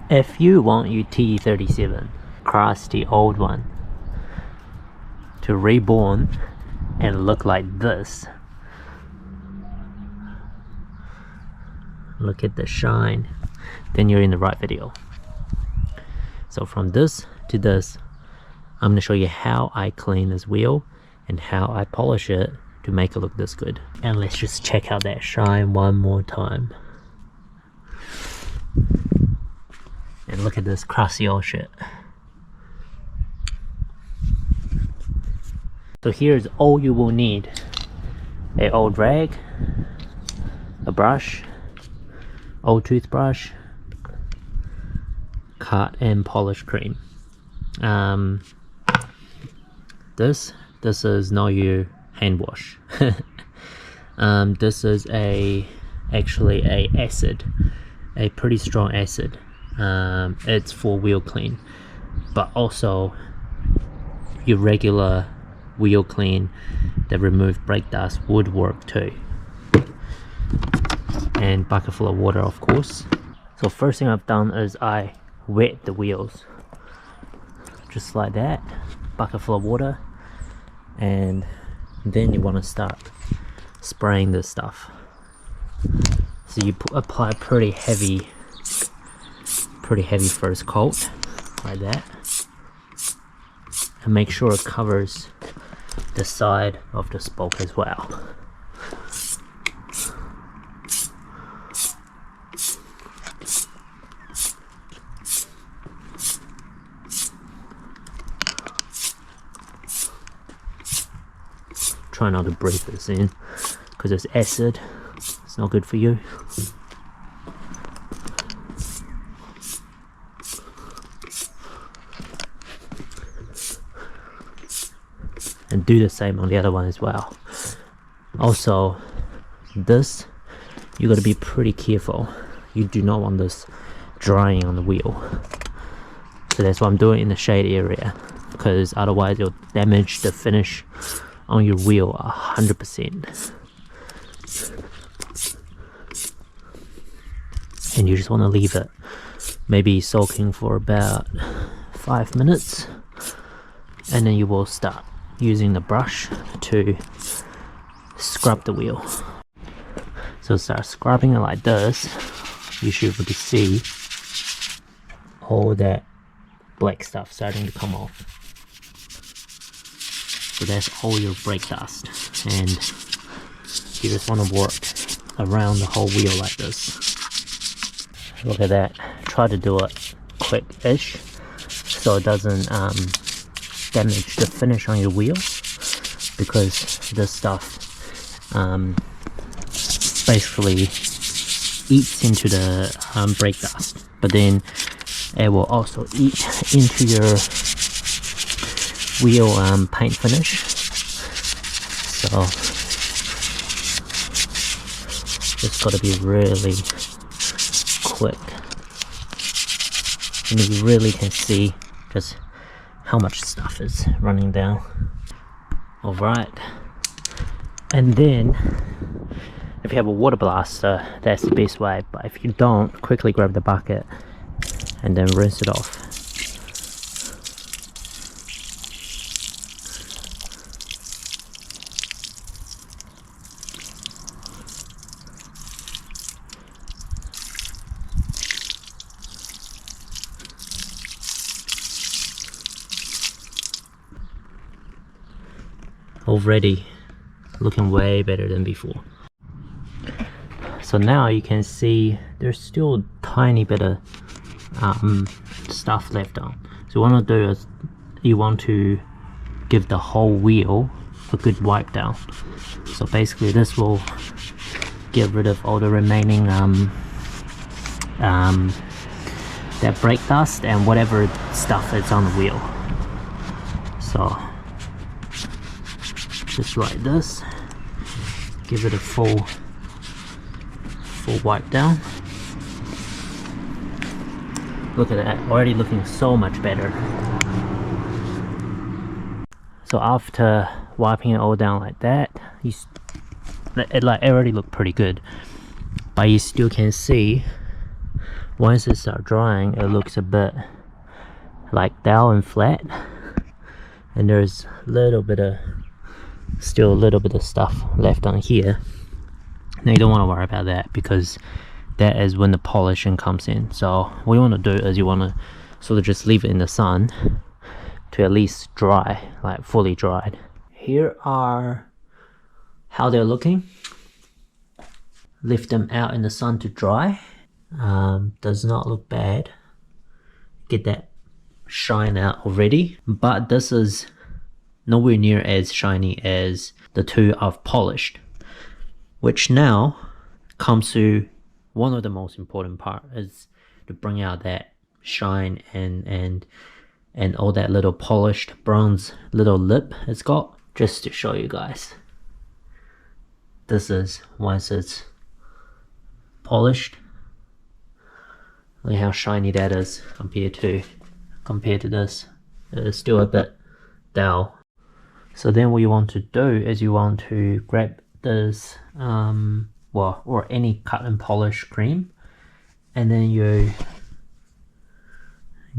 If you want your TE37 cross the old one to reborn and look like this, look at the shine, then you're in the right video. So from this to this, I'm gonna show you how I clean this wheel and how I polish it to make it look this good. And let's just check out that shine one more time. And look at this crusty old shit. So here's all you will need: a old rag, a brush, old toothbrush, cut and polish cream. This is not your hand wash. This is actually a acid, a pretty strong acid. It's for wheel clean, but also your regular wheel clean that remove brake dust would work too. And bucket full of water, of course. So first thing I've done is I wet the wheels just like that, bucket full of water, and then you want to start spraying this stuff. So you apply pretty heavy first coat like that, and make sure it covers the side of the spoke as well. Try not to breathe this in because it's acid. It's not good for you. And do the same on the other one as well. Also, this, you got to be pretty careful. You do not want this drying on the wheel. So that's why I'm doing it in the shade area, because otherwise it'll damage the finish on your wheel 100%. And you just want to leave it maybe soaking for about 5 minutes, and then you will start using the brush to scrub the wheel. So start scrubbing it like this. You should be able to see all that black stuff starting to come off. So that's all your brake dust, and you just want to work around the whole wheel like this. Look at that. Try to do it quick-ish so it doesn't damage the finish on your wheel, because this stuff basically eats into the brake dust, but then it will also eat into your wheel paint finish. So just got to be really quick, and you really can see just how much stuff is running down. Alright, and then if you have a water blaster, that's the best way, but if you don't, quickly grab the bucket and then rinse it off. Already looking way better than before. So now you can see there's still a tiny bit of stuff left on. So what you want to do is you want to give the whole wheel a good wipe down. So basically this will get rid of all the remaining that brake dust and whatever stuff that's on the wheel. So just like this, give it a full wipe down. Look at that, already looking so much better. So after wiping it all down like that, it already looked pretty good, but you still can see once it starts drying, it looks a bit like dull and flat, and there's still a little bit of stuff left on here. Now you don't want to worry about that, because that is when the polishing comes in. So what you want to do is you want to sort of just leave it in the sun to at least dry, like fully dried. Here are how they're looking. Lift them out in the sun to dry. Does not look bad. Get that shine out already, but this is nowhere near as shiny as the two I've polished, which now comes to one of the most important part, is to bring out that shine and all that little polished bronze little lip it's got. Just to show you guys, this is once it's polished. Look how shiny that is compared to this. It's still a bit dull. So then what you want to do is you want to grab this or any cut and polish cream, and then you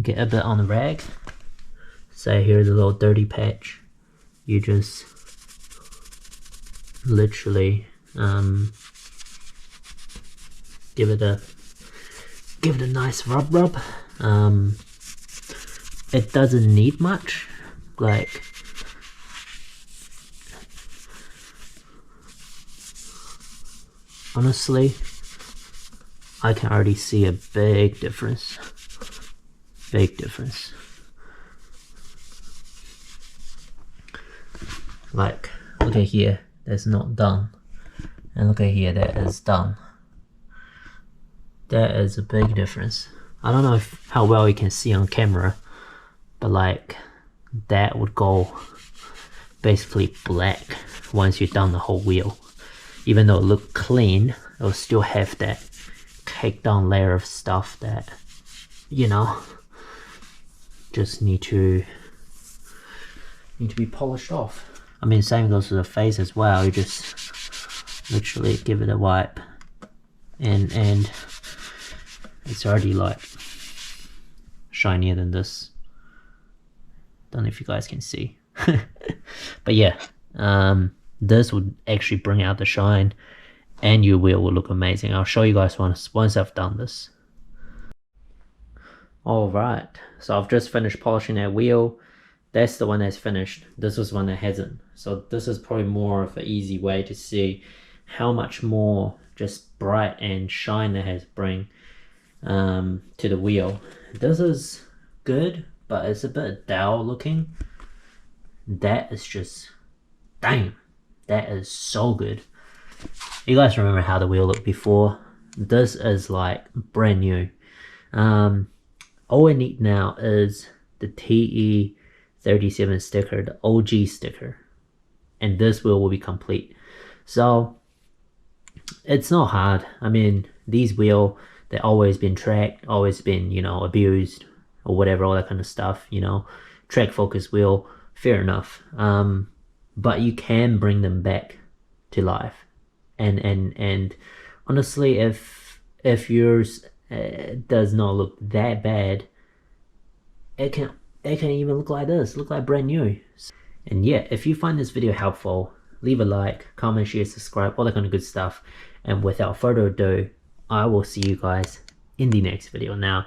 get a bit on the rag. Say here's a little dirty patch. You just literally give it a nice rub. It doesn't need much, like honestly I can already see a big difference. Like, look at here, that's not done, and look at here, that is done. That is a big difference. I don't know how well you can see on camera, but like that would go basically black once you've done the whole wheel. Even though it looked clean, it will still have that caked on layer of stuff that, you know, just need to be polished off. I mean, same goes to the face as well. You just literally give it a wipe, and it's already like shinier than this. Don't know if you guys can see. But yeah, this would actually bring out the shine, and your wheel will look amazing. I'll show you guys once I've done this. Alright, so I've just finished polishing that wheel. That's the one that's finished. This was one that hasn't. So this is probably more of an easy way to see how much more just bright and shine that has bring to the wheel. This is good, but it's a bit dull looking. That is just, damn, that is so good. You guys remember how the wheel looked before? This is like brand new. All I need now is the TE37 sticker, the OG sticker, and this wheel will be complete. So it's not hard. I mean, these wheels, they've always been tracked, always been, you know, abused or whatever, all that kind of stuff, you know. Track focus wheel, fair enough. But you can bring them back to life. And honestly, if yours does not look that bad, it can even look like this, look like brand new. And yeah, if you find this video helpful, leave a like, comment, share, subscribe, all that kind of good stuff. And without further ado, I will see you guys in the next video. Now,